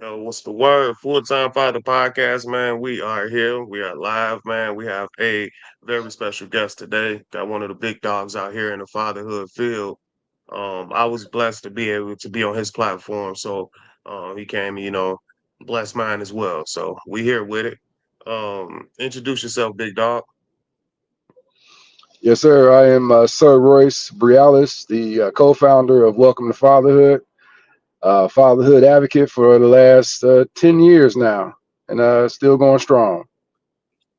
What's the word? Fulltime Father Podcast, man. We are here. We are live, man. We have a very special guest today. Got one of the big dogs out here in the fatherhood field. I was blessed to be able to be on his platform, so he came, bless mine as well. So we here with it. Introduce yourself, big dog. Yes, sir. I am Sir'Royce Briales, the co-founder of Welcome to Fatherhood, fatherhood advocate for the last 10 years now, and still going strong.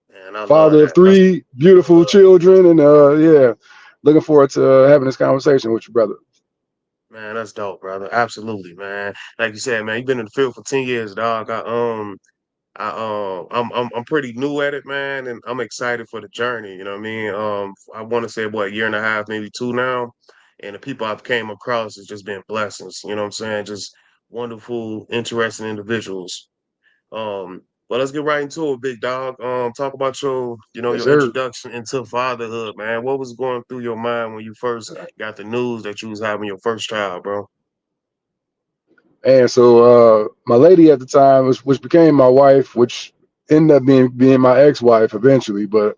And I love Father of that. That's three beautiful children, and yeah, looking forward to having this conversation with your brother. Man, that's dope, brother. Absolutely, man. Like you said, man, you've been in the field for 10 years, dog. I'm pretty new at it, man, and I'm excited for the journey. You know what I mean? I want to say what, a year and a half, maybe two now, and the people I've came across has just been blessings. You know what I'm saying? Just wonderful, interesting individuals. But let's get right into it, big dog. Talk about Yes, your sir. introduction into fatherhood, man. What was going through your mind when you first got the news that you was having your first child, bro? And so my lady at the time, which became my wife, which ended up being my ex-wife eventually, but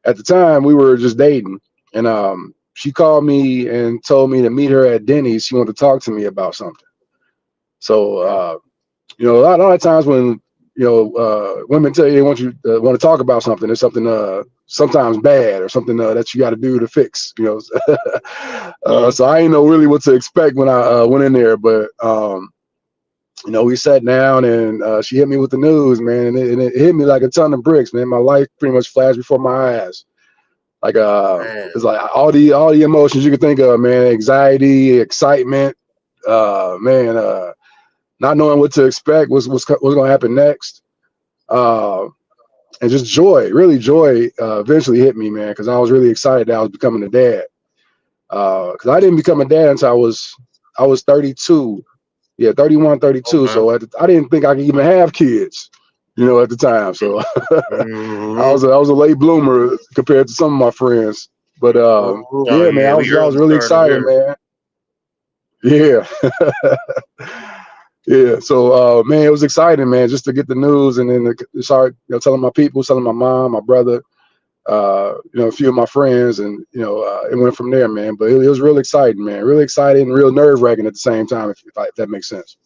at the time we were just dating, and she called me and told me to meet her at Denny's. She wanted to talk to me about something. So Okay. a lot of times when women tell you they want to talk about something, there's something sometimes bad or something that you got to do to fix. Mm, So I didn't know really what to expect when I went in there, but we sat down and she hit me with the news, man, and it hit me like a ton of bricks, man. My life pretty much flashed before my eyes. Like man. it's like all the emotions you can think of, man. Anxiety, excitement, man, not knowing what to expect, what's going to happen next, uh, and just joy, really joy. Eventually hit me, man, because I was really excited that I was becoming a dad. Because I didn't become a dad until I was 32. Yeah, 31, 32. Okay. So I didn't think I could even have kids, at the time. So Hmm. I was a late bloomer compared to some of my friends. But Oh yeah, man, yeah, we I was early really starters excited, there. man. Yeah. Yeah. So man, it was exciting, man, just to get the news and then to start telling my people, telling my mom, my brother, a few of my friends, and it went from there, man. But it was real exciting, man. Really exciting and real nerve wracking at the same time, if that makes sense.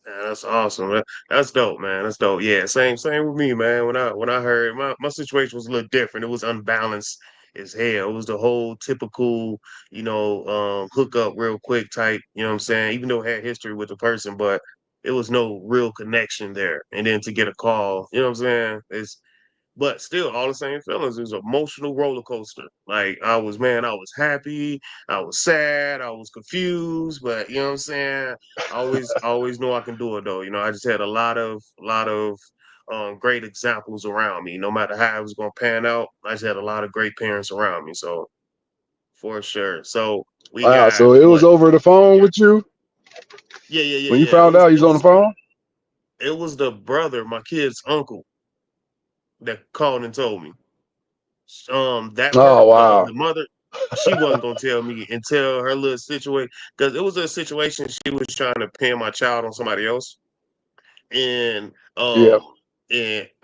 Yeah, that's awesome. That's dope, man. That's dope. Yeah, same with me, man. When I heard my situation was a little different. It was unbalanced as hell. It was the whole typical, hook up real quick type, you know what I'm saying? Even though it had history with the person, but it was no real connection there. And then to get a call, you know what I'm saying? But still, all the same feelings. It was an emotional roller coaster. Like I was happy, I was sad, I was confused, but you know what I'm saying? I always know I can do it though. I just had a lot of great examples around me. No matter how it was gonna pan out, I just had a lot of great parents around me. So for sure. So we Wow. got So it was what? over the phone with you Yeah, yeah, yeah, when you yeah. It found was out you it was on the was phone. it was the brother, my kid's uncle, that called and told me. That Oh part, wow. the mother, she wasn't gonna tell me until her little situation, because it was a situation she was trying to pin my child on somebody else, and Yeah.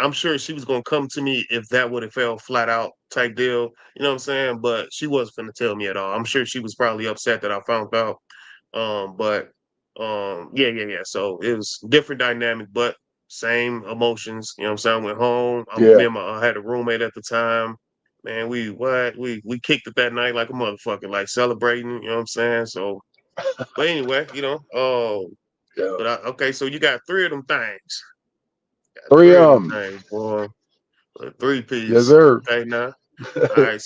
I'm sure she was gonna come to me if that would have fell flat out type deal. You know what I'm saying? But she wasn't gonna tell me at all. I'm sure she was probably upset that I found out. But yeah, yeah, yeah. So it was different dynamic, but same emotions. You know what I'm saying? I went home. Yeah. I had a roommate at the time. Man, we kicked it that night like a motherfucker, like celebrating. You know what I'm saying? So, but anyway, Yeah. okay. So you got three of them things. Got Three three of of them them. things, boy. A three Yes, piece. sir. Okay, now. All right.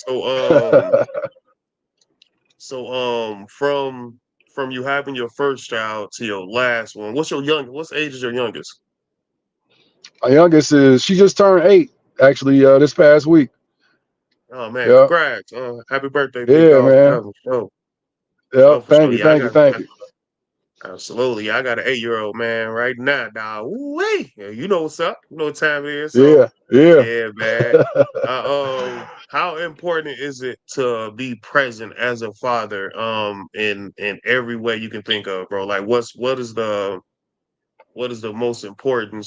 From you having your first child to your last one, what's age is your youngest? My youngest she just turned 8 actually this past week. Oh man, Yeah. congrats. Happy birthday, big Yeah, dog. man. Yeah, for sure. Yeah. Oh, for Thank sure. you. Yeah, Thank you. Thank you. absolutely. I got an 8-year-old man right now, dog. Wait, yeah, you know what's up. You know what time it is. So Yeah. Yeah. yeah, man. How important is it to be present as a father in every way you can think of, bro? Like what is the most important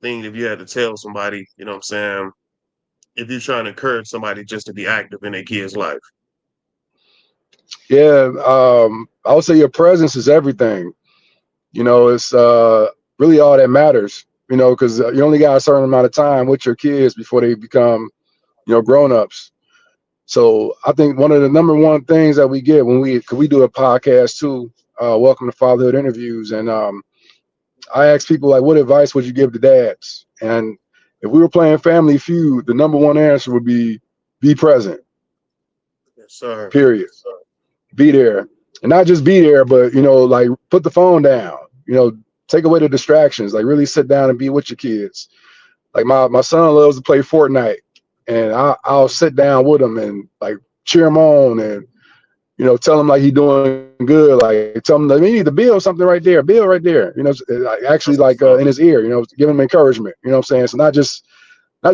thing if you had to tell somebody, if you're trying to encourage somebody just to be active in their kid's life? Yeah, I would say your presence is everything. It's really all that matters. Because you only got a certain amount of time with your kids before they become, grown-ups. So I think one of the number one things that we get when cause we do a podcast too, Welcome to Fatherhood Interviews, and I ask people like, what advice would you give to dads? And if we were playing Family Feud, the number one answer would be present. Yes, sir. Period. Be there, and not just be there, but like put the phone down. Take away the distractions. Like really sit down and be with your kids. Like my son loves to play Fortnite, and I'll sit down with him and like cheer him on and tell him like he's doing good. Like tell him that we need to build something right there, build right there. Like, actually like That's what's in up. his ear, give him encouragement. You know what I'm saying? So not just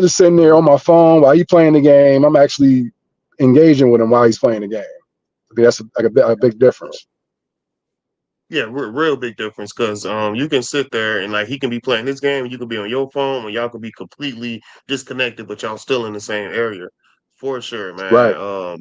sitting there on my phone while he's playing the game. I'm actually engaging with him while he's playing the game. I think that's like a big difference. Yeah, real big difference because you can sit there and like he can be playing this game, you can be on your phone, and y'all could be completely disconnected, but y'all still in the same area. For sure, man. Right.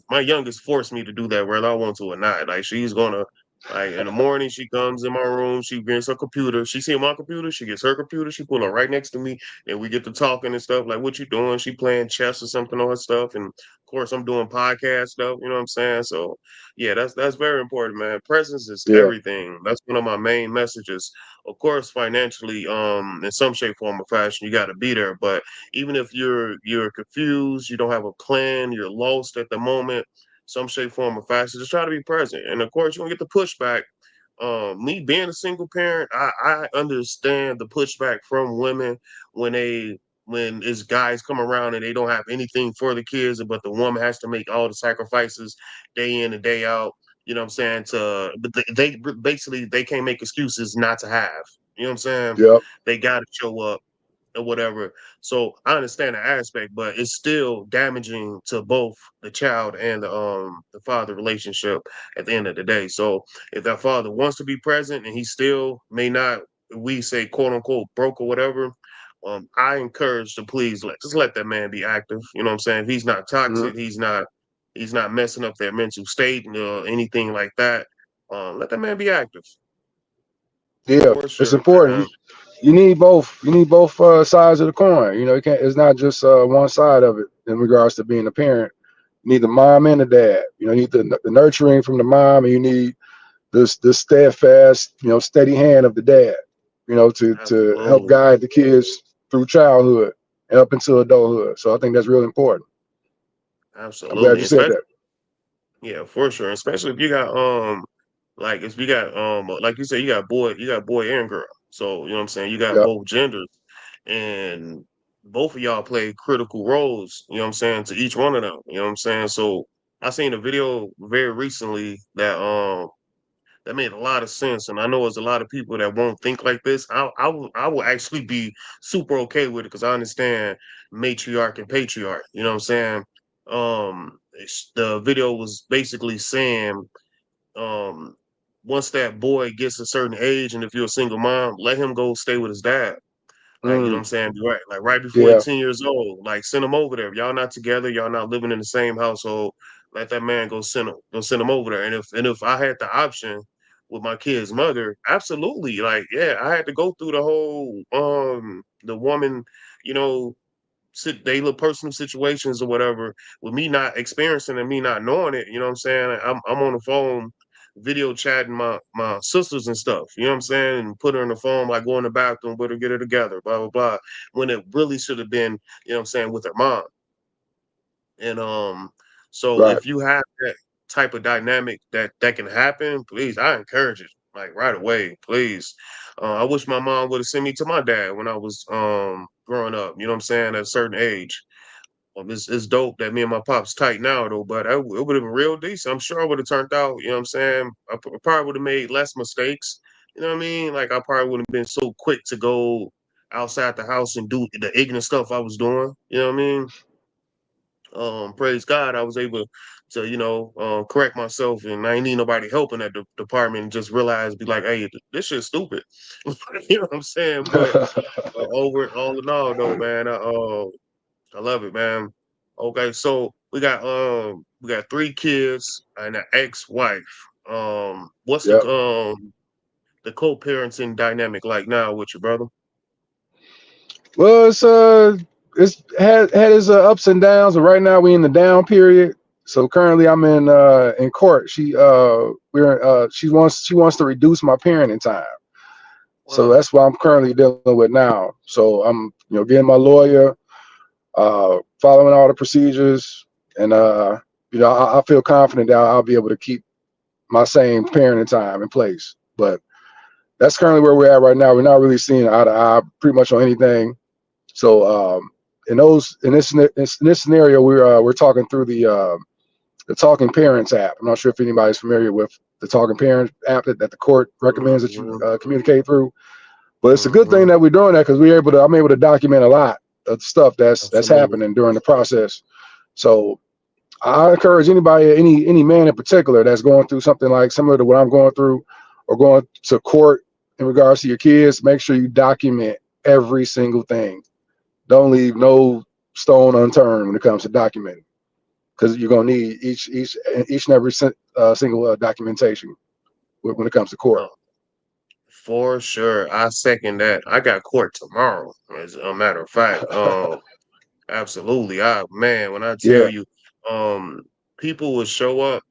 My youngest forced me to do that whether I want to or not. Like she's gonna like in the morning she comes in my room, she brings her computer, she see my computer, she gets her computer, she pull her right next to me, and we get to talking and stuff. Like, what you doing? She playing chess or something on her stuff, and of course I'm doing podcast stuff. You know what I'm saying? So yeah, that's very important, man. Presence is Yeah. everything. That's one of my main messages. Of course, financially, in some shape, form, or fashion, you got to be there. But even if you're confused, you don't have a plan, you're lost at the moment, some shape, form, or fashion, just try to be present. And of course, you're gonna get the pushback. Me being a single parent, I understand the pushback from women when they when it's guys come around and they don't have anything for the kids, but the woman has to make all the sacrifices day in and day out. You know what I'm saying? But they basically they can't make excuses not to have. You know what I'm saying? Yep. They got to show up or whatever. So I understand the aspect, but it's still damaging to both the child and the father relationship at the end of the day. So if that father wants to be present and he still may not, we say quote unquote broke or whatever, I encourage to please let that man be active. You know what I'm saying? If he's not Mhm. toxic, he's not messing up their mental state or anything like that. Let that man be active Yeah, for it's sure, important. man. You need both. You need both sides of the coin. You can't. It's not just one side of it in regards to being a parent. You need the mom and the dad. You need the nurturing from the mom, and you need this steadfast, steady hand of the dad. To help Absolutely, guide the kids through childhood and up into adulthood. So I think that's really important. I'm glad absolutely. you said Especially that. yeah, for sure. Especially if you got like if you got like you said, you got boy and girl. So you know what I'm saying, you got Yeah. both genders and both of y'all play critical roles, you know what I'm saying, to each one of them. You know what I'm saying? So I seen a video very recently that made a lot of sense, and I know there's a lot of people that won't think like this. I will actually be super okay with it because I understand matriarch and patriarch. You know what I'm saying? The video was basically saying, um, once that boy gets a certain age, and if you're a single mom, let him go stay with his dad. Like, you know what Mm, I'm saying? Right, like right before yeah. he's 10 years old, like send him over there. If y'all not together, y'all not living in the same household, let that man go send him over there. And if I had the option with my kid's mother, absolutely. Like, yeah, I had to go through the whole the woman, you know, they little personal situations or whatever with me not experiencing and me not knowing it. You know what I'm saying? I'm on the phone video chatting my sisters and stuff, you know what I'm saying? And put her in the phone, like go in the bathroom with her, get her together, blah blah blah. When it really should have been, you know what I'm saying, with her mom. And so Right. if you have that type of dynamic that can happen, please, I encourage it like right away, please. I wish my mom would have sent me to my dad when I was growing up, you know what I'm saying, at a certain age. It's dope that me and my pops tight now though, but it would have been real decent. I'm sure I would have turned out. You know what I'm saying? Probably would have made less mistakes. You know what I mean? Like I probably wouldn't have been so quick to go outside the house and do the ignorant stuff I was doing. You know what I mean? praise God, I was able to, correct myself, and I ain't need nobody help in that department. And just realize, be like, hey, this shit's stupid. You know what I'm saying? But over all in all, though, man, I love it, man. Okay, so we got 3 kids and an ex-wife. What's Yep. the co-parenting dynamic like now with your brother? Well, it's had its ups and downs, but right now we in the down period. So currently I'm in court. She wants to reduce my parenting time. So Wow. that's what I'm currently dealing with now. So I'm getting my lawyer, following all the procedures, and I feel confident that I'll be able to keep my same parenting time in place. But that's currently where we're at right now. We're not really seeing eye to eye pretty much on anything. So in this scenario, we're talking through the Talking Parents app. I'm not sure if anybody's familiar with the Talking Parents app that the court recommends that you Mm-hmm. communicate through. But it's a good thing Mm-hmm. that we're doing that because I'm able to document a lot of stuff that's Absolutely. happening during the process. So I encourage anybody, any man in particular that's going through something like similar to what I'm going through, or going to court in regards to your kids, make sure you document every single thing. Don't leave no stone unturned when it comes to documenting, because you're gonna need each and every single documentation when it comes to court. No, for sure. I second that. I got court tomorrow, as a matter of fact. Absolutely. Man, when I tell Yeah, you, um, people will show up.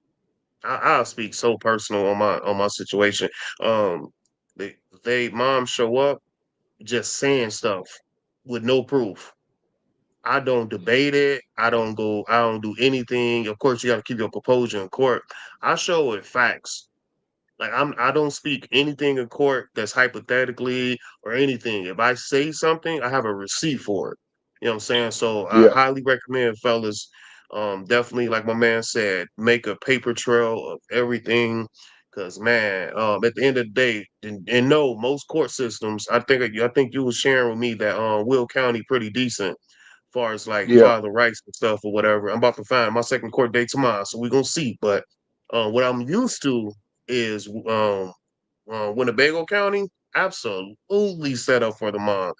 I'll speak so personal on my situation. Um, they mom show up just saying stuff with no proof. I don't debate it. I don't do anything. Of course, you got to keep your composure in court. I show it facts. Like I don't speak anything in court that's hypothetically or anything. If I say something, I have a receipt for it. You know what I'm saying? So I yeah, highly recommend fellas, definitely like my man said, make a paper trail of everything. Cause man, at the end of the day, and no, most court systems, I think you was sharing with me that Will County pretty decent far as like yeah. father rights and stuff or whatever. I'm about to find my second court date tomorrow, so we're gonna see. But what I'm used to is Winnebago County, absolutely set up for the mom.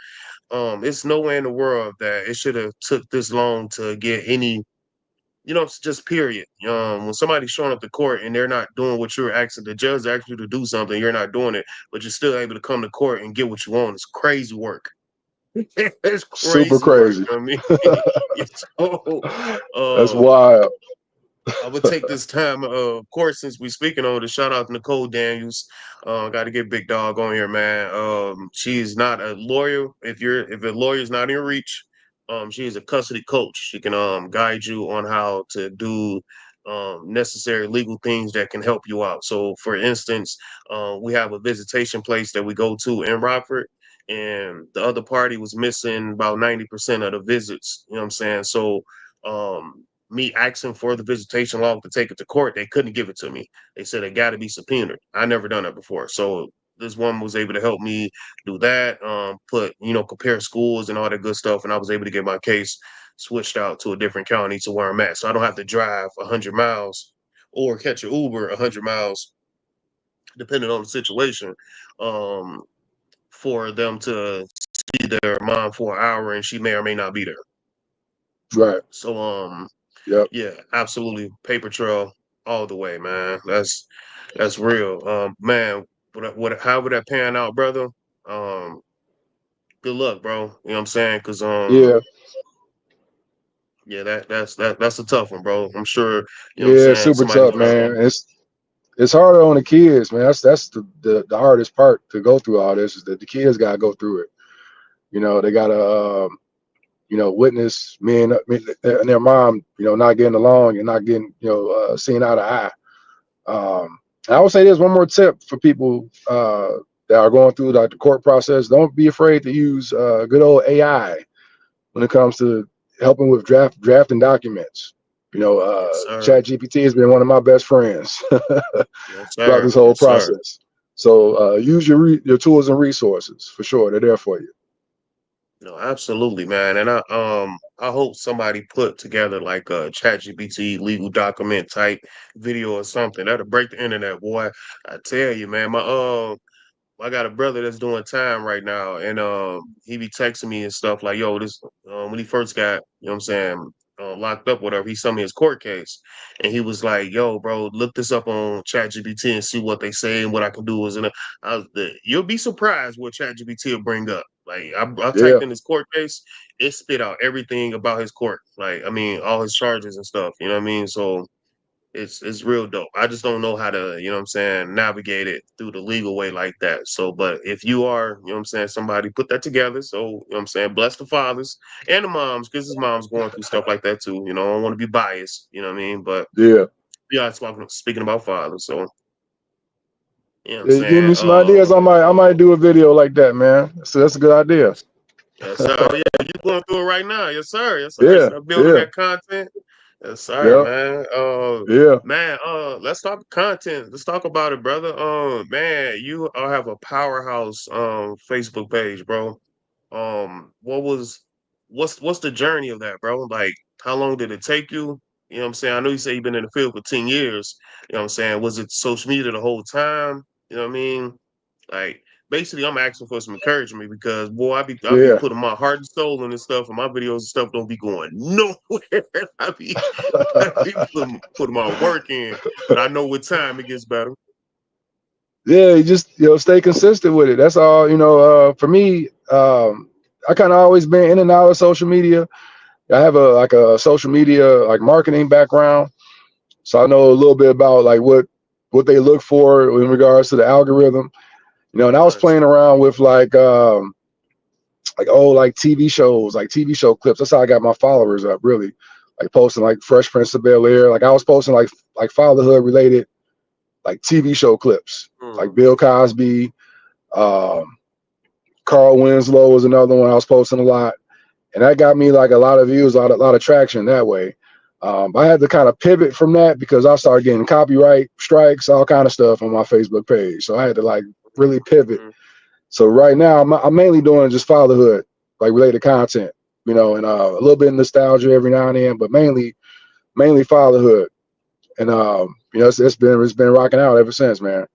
It's nowhere in the world that it should have took this long to get any. It's just period. When somebody's showing up to court and they're not doing what you're asking, the judge asks you to do something, you're not doing it, but you're still able to come to court and get what you want. It's crazy work. It's Super crazy work. crazy. I mean, so That's um, wild. I would take this time, of course, since we speaking on to shout out to Nicole Daniels. Got to get Big Dog on here, man. She's not a lawyer. If a lawyer's not in reach, she is a custody coach. She can guide you on how to do necessary legal things that can help you out. So, for instance, we have a visitation place that we go to in Rockford, and the other party was missing about 90% of the visits. You know what I'm saying? So. Me asking for the visitation log to take it to court, they couldn't give it to me. They said it got to be subpoenaed. I never done that before, so this woman was able to help me do that. Compare schools and all that good stuff, and I was able to get my case switched out to a different county to where I'm at, so I don't have to drive 100 miles or catch an Uber 100 miles, depending on the situation. Um, for them to see their mom for an hour, and she may or may not be there. Right. So Yep. yeah, absolutely. Paper trail all the way, man. That's real. Man, however that pan out, brother. Um, good luck, bro. You know what I'm saying? Cause Yeah. yeah, that's a tough one, bro. I'm sure. You know what I'm Yeah. saying? Super Somebody tough, gonna man. It's harder on the kids, man. That's the hardest part to go through all this, is that the kids gotta go through it. They gotta witness me and their mom, not getting along and not getting, seeing eye to eye. I would say there's one more tip for people that are going through like the court process. Don't be afraid to use good old AI when it comes to helping with drafting documents. yes, sir. Chat GPT has been one of my best friends Yes, throughout sir. this whole Yes, sir. process. So use your tools and resources for sure. They're there for you. No, absolutely, man. And I hope somebody put together like a ChatGPT legal document type video or something. That'll break the internet, boy. I tell you, man. I got a brother that's doing time right now, and he be texting me and stuff like, "Yo, this when he first got, you know what I'm saying, locked up, whatever." He sent me his court case, and he was like, "Yo, bro, look this up on ChatGPT and see what they say and what I can do." Is and you'll be surprised what ChatGPT will bring up. Like I Yeah, typed in his court case, it spit out everything about his court, like I mean, all his charges and stuff. You know what I mean? So it's real dope. I just don't know how to, you know what I'm saying, navigate it through the legal way like that. So, but if you are, you know what I'm saying, somebody put that together. So, you know what I'm saying, bless the fathers and the moms, because his mom's going through stuff like that too. You know, I don't want to be biased, you know what I mean? But yeah. yeah, speaking about fathers. So, you know what I'm Yeah, you give saying? me some ideas. I might do a video like that, man. So that's a good idea. Yes, sir. Oh, yeah, you going through it right now. Yes, sir. Yes, sir. Yeah, Start building yeah, that content. Yes, sir, yeah, man. yeah, Let's talk content. Let's talk about it, brother. Man, you have a powerhouse Facebook page, bro. What was what's the journey of that, bro? Like, how long did it take you? You know what I'm saying? I know you say you've been in the field for 10 years. You know what I'm saying? Was it social media the whole time? You know what I mean? Like, basically, I'm asking for some encouragement because boy, I be yeah. putting my heart and soul in this stuff, and my videos and stuff don't be going nowhere. I be putting my work in, but I know with time it gets better. Yeah, you just stay consistent with it. That's all. For me, I kind of always been in and out of social media. I have a social media like marketing background, so I know a little bit about like what they look for in regards to the algorithm. And I was Nice. playing around with like old like TV shows, like TV show clips. That's how I got my followers up, really. Like posting like Fresh Prince of Bel Air. Like I was posting like fatherhood related like TV show clips, like Mm, Bill Cosby. Um, Carl Winslow was another one I was posting a lot, and that got me like a lot of views, a lot of traction that way. I had to kind of pivot from that because I started getting copyright strikes, all kind of stuff on my Facebook page. So I had to like really pivot. mm. So right now I'm mainly doing just fatherhood, like related content, and a little bit of nostalgia every now and then, but mainly fatherhood. And it's been rocking out ever since, man.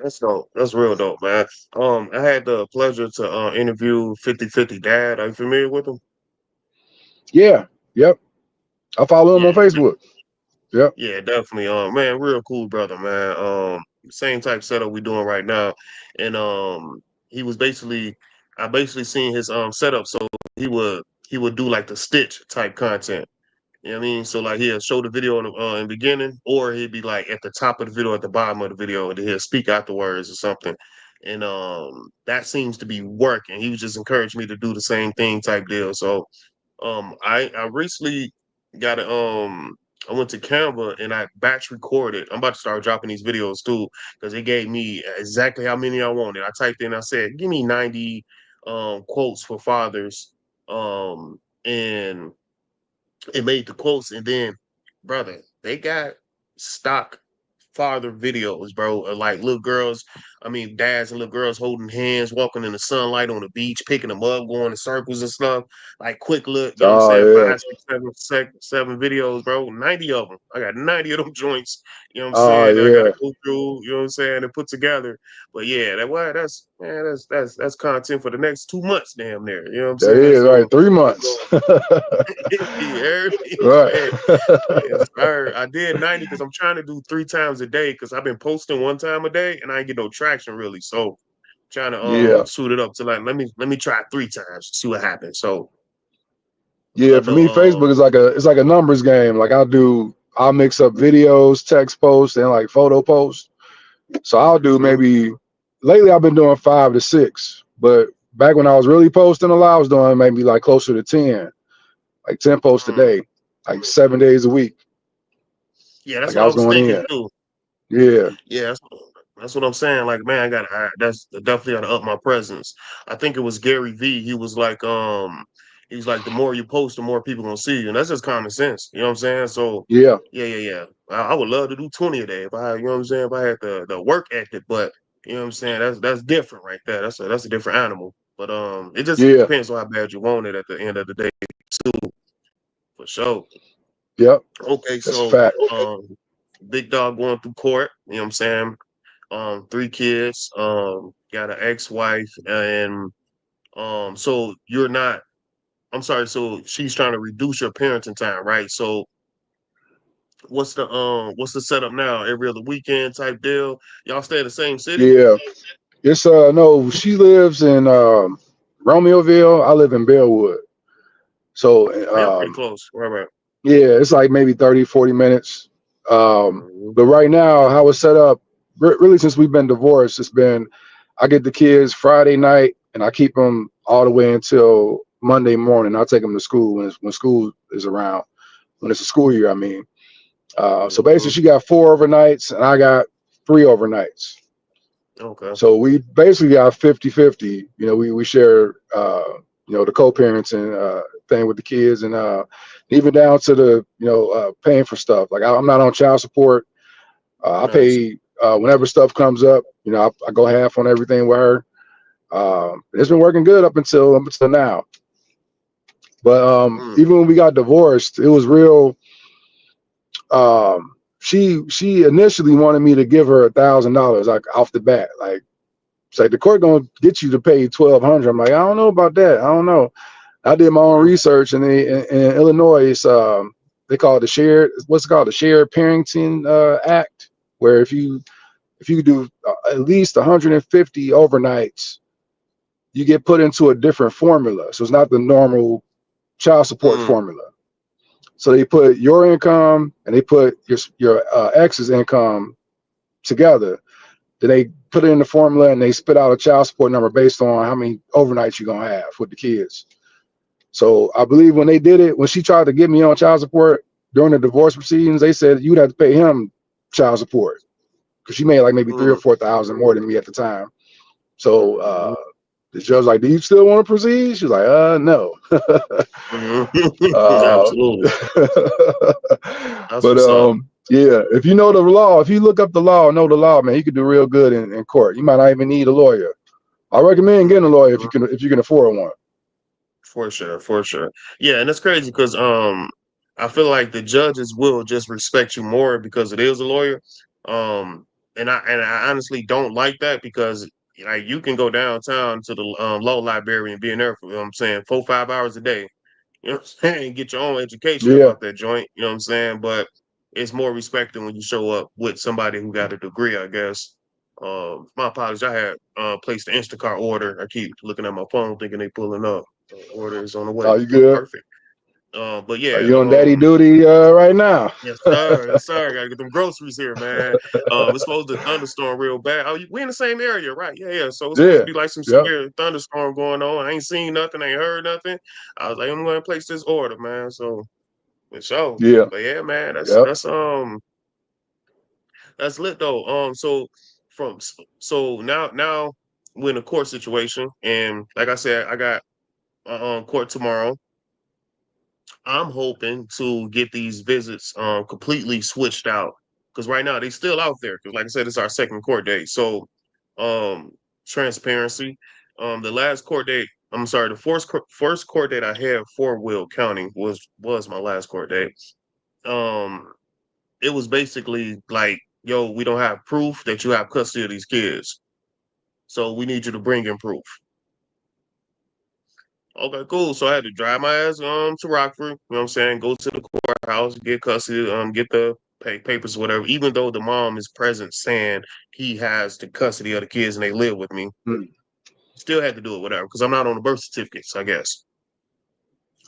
That's dope. That's real dope, man. I had the pleasure to interview 50/50 Dad. Are you familiar with him? Yeah, yep. I follow him Yeah, on Facebook. Yep. yeah, definitely. Man, real cool brother, man. Same type setup we doing right now, and he was basically, I basically seen his setup. So he would he would do like the stitch type content. You know what I mean? So like he'll show the video in the beginning, or he'd be like at the top of the video, at the bottom of the video, and then he'll speak afterwards or something. And that seems to be working. He was just encouraging me to do the same thing type deal. So I recently got a I went to Canva and I batch recorded. I'm about to start dropping these videos too because it gave me exactly how many I wanted. I typed in, I said, give me 90 quotes for fathers. And it made the quotes, and then, brother, they got stock father videos, bro, of like little girls. I mean, dads and little girls holding hands, walking in the sunlight on the beach, picking them up, going in circles and stuff. Like quick look, you know what I'm Oh saying? yeah. Five, six, seven videos, bro. 90 of them. I got 90 of them joints. You know what I'm Oh saying? That I got to yeah. go through. You know what I'm saying? And put together. But yeah, that's man, that's content for the next 2 months, damn near. You know what I'm That saying? is right. So. 3 months. You heard me, Right. man. Yes, sir. I did 90 because I'm trying to do 3 times a day because I've been posting 1 time a day and I ain't get no traction really. So trying to Yeah. shoot it up to like let me try 3 times, see what happens. So Yeah. For another me, Facebook is like a numbers game. Like I'll mix up videos, text posts, and like photo posts. So I'll do mhm, maybe lately I've been doing 5 to 6, but back when I was really posting a lot, I was doing maybe like closer to 10, like 10 posts a mm. day, like 7 days a week. Yeah, that's Like what I I was was going thinking in. too. Yeah. Yeah, that's what I'm saying. Like, man, that's definitely got to up my presence. I think it was Gary V. He was like, the more you post, the more people gonna see you, and that's just common sense. You know what I'm saying? So, Yeah. yeah. I would love to do 20 a day if I, you know what I'm saying, if I had the work ethic. But you know what I'm saying? That's different right there. That's a different animal. But it just Yeah. depends on how bad you want it at the end of the day too, for sure. Yep. Okay, That's a so fact. big dog going through court, you know what I'm saying? Three kids, got an ex-wife, and so you're not, I'm sorry, so she's trying to reduce your parenting time, right? So what's the setup now? Every other weekend type deal? Y'all stay in the same city? Yeah. It's no, she lives in Romeoville. I live in Bellwood. So Oh, y'all pretty close. Right, right. yeah, it's like maybe 30, 40 minutes. Mhm. But right now, how it's set up, really since we've been divorced, it's been I get the kids Friday night and I keep them all the way until Monday morning. I'll take them to school when school is around, when it's a school year, I mean. So basically, Mhm. she got 4 overnights and I got 3 overnights. Okay. So we basically got 50-50. You know, we share, the co-parenting thing with the kids, and even down to the, paying for stuff. Like I'm not on child support. I Nice. pay whenever stuff comes up. I go half on everything with her. It's been working good up until now. But Mm. even when we got divorced, it was real. She initially wanted me to give her $1,000 like off the bat, like. It's like the court gonna get you to pay 1,200. I'm like, I don't know about that. I don't know. I did my own Mm. research, and in Illinois, it's they call it what's it called, the shared parenting act, where if you do at least 150 overnights, you get put into a different formula. So it's not the normal child support Mm. formula. So they put your income and they put your ex's income together. Then they put it in the formula and they spit out a child support number based on how many overnights you're gonna have with the kids. So I believe when they did it, when she tried to get me on child support during the divorce proceedings, they said you'd have to pay him child support because she made like maybe three or Mm. four thousand more than me at the time. So Mhm. the judge was like, "Do you still want to proceed?" She's like, "No." Mhm. uh, Absolutely. That's but what's up. yeah, if you know the law, if you look up the law, know the law, man, you could do real good in court. You might not even need a lawyer. I recommend getting a lawyer Mhm. if you can afford one. For sure, for sure. Yeah, and it's crazy because I feel like the judges will just respect you more because it is a lawyer. Um and I honestly don't like that because like you can go downtown to the law library and be in there for, you know what I'm saying, 4, 5 hours a day. You know what I'm saying? Get your own education Yeah, about that joint, you know what I'm saying? But it's more respected when you show up with somebody who got a degree, I guess. My apologies. I had placed the Instacart order. I keep looking at my phone thinking they pulling up. Order is on the way. you good? Perfect. But Are yeah, you on daddy duty right now? yes, sir. Yes, sir. Gotta get them groceries here, man. It's supposed to thunderstorm real bad. Oh, we in the same area, right? Yeah, yeah. So it's supposed to Yeah, be like some yep, severe thunderstorm going on. I ain't seen nothing, ain't heard nothing. I was like, I'm gonna place this order, man. So for sure. yeah, But yeah, man, yep. that's lit though. From so now we're in a court situation, and like I said, I got court tomorrow. I'm hoping to get these visits completely switched out because right now they still out there. Because like I said, it's our second court date. So um transparency. The last court date. I'm sorry. The first court date I had for Will County was my last court date. Um, it was basically like, yo, we don't have proof that you have custody of these kids, so we need you to bring in proof. Okay, cool. So I had to drive my ass to Rockford, you know what I'm saying, go to the courthouse, get custody, get the papers, whatever. Even though the mom is present saying he has the custody of the kids and they live with me, Mm. still had to do it, whatever, because I'm not on the birth certificates, I guess.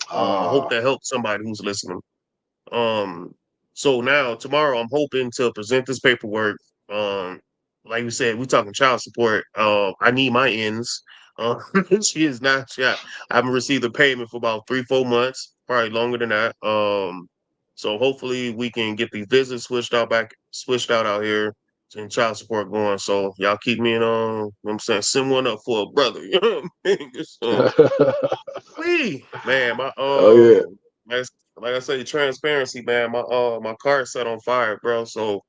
I hope Ah, that helps somebody who's listening. Um, so now tomorrow I'm hoping to present this paperwork. Um, like we said, we talking child support. I need my ends. Uh, she is not. Yeah, I haven't received a payment for about 3, 4 months, probably longer than that. So hopefully we can get these visits switched out here and child support going. So y'all keep me in you know what I'm saying, send one up for a brother. You know what I mean? So we man, my oh yeah, like, like I say, transparency, man. My car set on fire, bro. So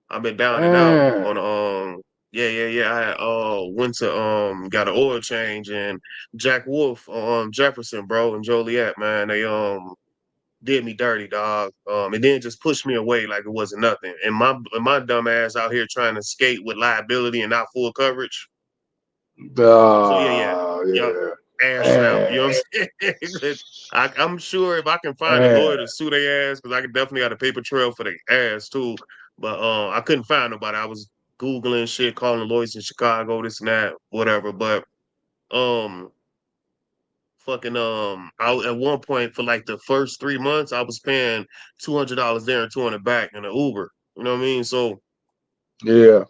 I've been down and out man. on yeah. I went to got an oil change and Jack Wolf on Jefferson, bro, and Joliet, man. They did me dirty, dog. And then just pushed me away like it wasn't nothing. And my dumb ass out here trying to skate with liability and not full coverage. So yeah, Yeah, ass out. You know man, what I'm saying? 'Cause I'm sure if I can find a lawyer man, to sue their ass, because I could definitely got a paper trail for their ass too. But I couldn't find nobody. I was googling shit, calling lawyers in Chicago, this and that, whatever. But um, fucking at one point for like the first 3 months, I was paying $200 there and 200 back in an Uber. You know what I mean? So yeah,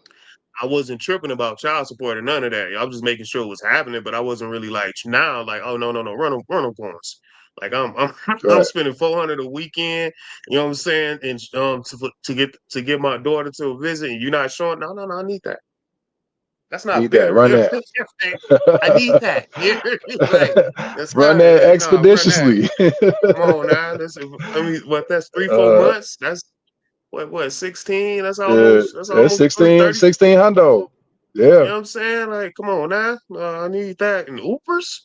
I wasn't tripping about child support or none of that. I was just making sure it was happening, but I wasn't really like now, like, oh no, no, no, run them points. Like I'm I'm right. spending 400 a weekend, you know what I'm saying? And to get my daughter to a visit and you're not showing, no, no, no, I need that. That's not Need that, fair. run You know that, what I'm saying? I need that. You know, like that's run not that like no, run that. expeditiously. Come on now. I mean, what that's three, four uh, months? That's what 16? That's that's almost 30. 16 hundo. You Yeah, know what I'm saying? Like, come on now. I need that in Ubers.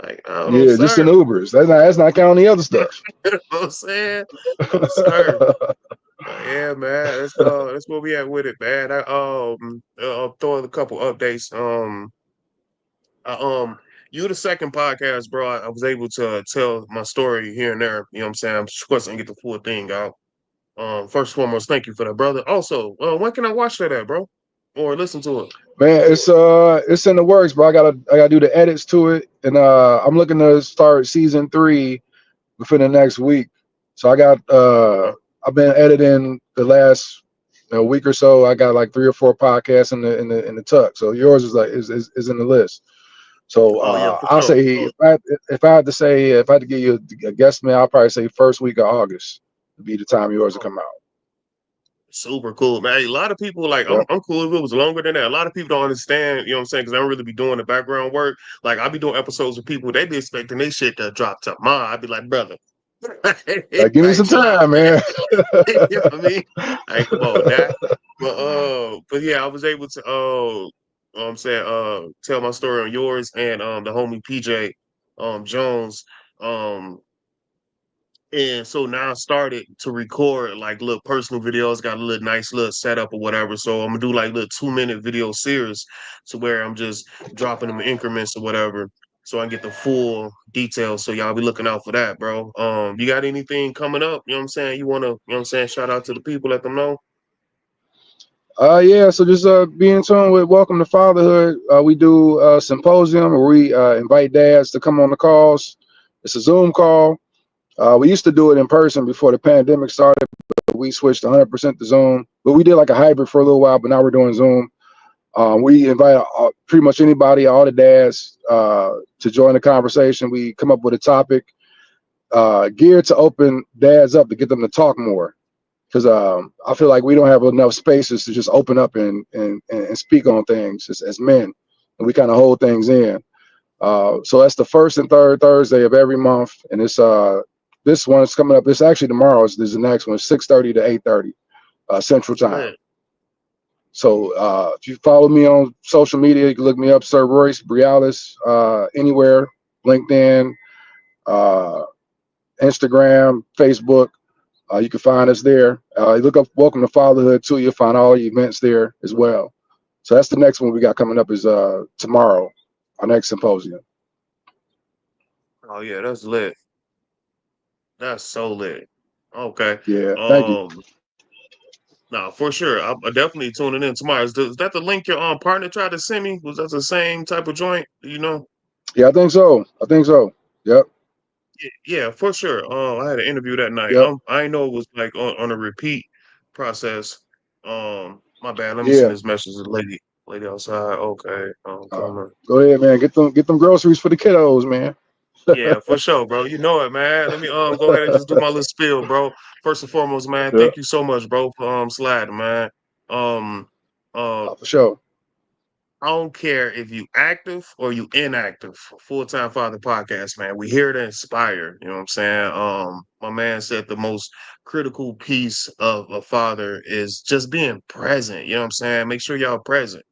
Like, oh no, yeah, just in sir. Ubers. That's not counting the other stuff. You know what I'm saying? No, sir. Yeah, man. That's where we at with it, man. I'll throw in a couple updates. I, you the second podcast, bro. I was able to tell my story here and there. You know what I'm saying? Of course, I can get the full thing out. First and foremost, thank you for that, brother. Also, when can I watch that at, bro? Or listen to it? Man, it's in the works, bro. I gotta do the edits to it, and I'm looking to start season 3 within the next week. So Okay. I've been editing the last week or so. I got like 3 or 4 podcasts in the tuck. So yours is like is in the list. So Oh yeah, for I'll sure. say if I had to give you a guesstimate, I'll probably say first week of August would be the time yours will Oh, come out. super cool, man. A lot of people like Yep. I'm cool if it was longer than that. A lot of people don't understand, you know what I'm saying? Because I don't really be doing the background work. Like I be doing episodes with people, they be expecting they shit to drop tomorrow. I be like, brother, Give me like some chill out, time, man. man. You know what I mean? Like, come on, that. But yeah, I was able to I'm saying tell my story on yours and the homie PJ Jones. Um and so now I started to record like little personal videos, got a little nice little setup or whatever. So I'm gonna do like little 2 minute video series to where I'm just dropping them in increments or whatever. So I can get the full details. So y'all be looking out for that, bro. You got anything coming up? You know what I'm saying? You wanna, you know what I'm saying, shout out to the people, let them know. Yeah, so just be in tune with Welcome to Fatherhood. We do a symposium where we invite dads to come on the calls. It's a Zoom call. We used to do it in person before the pandemic started, but we switched 100% to Zoom. But we did like a hybrid for a little while, but now we're doing Zoom. We invite pretty much anybody, all the dads, to join the conversation. We come up with a topic geared to open dads up to get them to talk more. Because I feel like we don't have enough spaces to just open up and speak on things as men, and we kind of hold things in. So that's the first and third Thursday of every month, and it's this one's coming up. This actually tomorrow is the next one, 6:30 to 8:30 Central That's Time. lit. So if you follow me on social media, you can look me up, Sir'Royce Briales, anywhere, LinkedIn, uh, Instagram, Facebook. You can find us there. You look up Welcome to Fatherhood too. You'll find all the events there as well. So that's the next one we got coming up is tomorrow, our next symposium. Oh yeah, that's lit. That's so lit. Okay. Yeah, thank you. Um, no, for sure. I'm definitely tuning in tomorrow. Is that the link your partner tried to send me? Was that the same type of joint? You know? Yeah, I think so. I think so. Yep. Yeah, for sure. I had an interview that night. Yep. I didn't know it was like on a repeat process. My bad. Let me send Yeah. this message to the lady outside. Okay. Uh, Coming. Go ahead, man. Get them groceries for the kiddos, man. Yeah, for sure, bro. You know it, man. Let me go ahead and just do my little spiel, bro. First and foremost, man, Yeah, thank you so much, bro, for sliding, man. Um uh for sure. I don't care if you active or you inactive. Full-time Father Podcast, man. We here to inspire. You know what I'm saying? My man said the most critical piece of a father is just being present. You know what I'm saying? Make sure y'all present.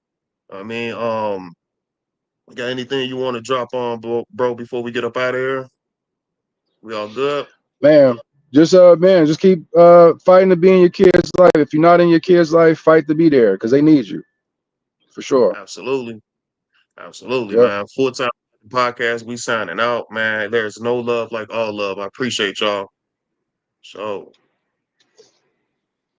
I mean, got anything you want to drop on, bro, before we get up out of here? We all good? Man, man, just keep fighting to be in your kids' life. If you're not in your kids' life, fight to be there because they need you for sure. Absolutely. Absolutely, Yep. man. Full-time podcast, we signing out, man. There's no love like all love. I appreciate y'all. So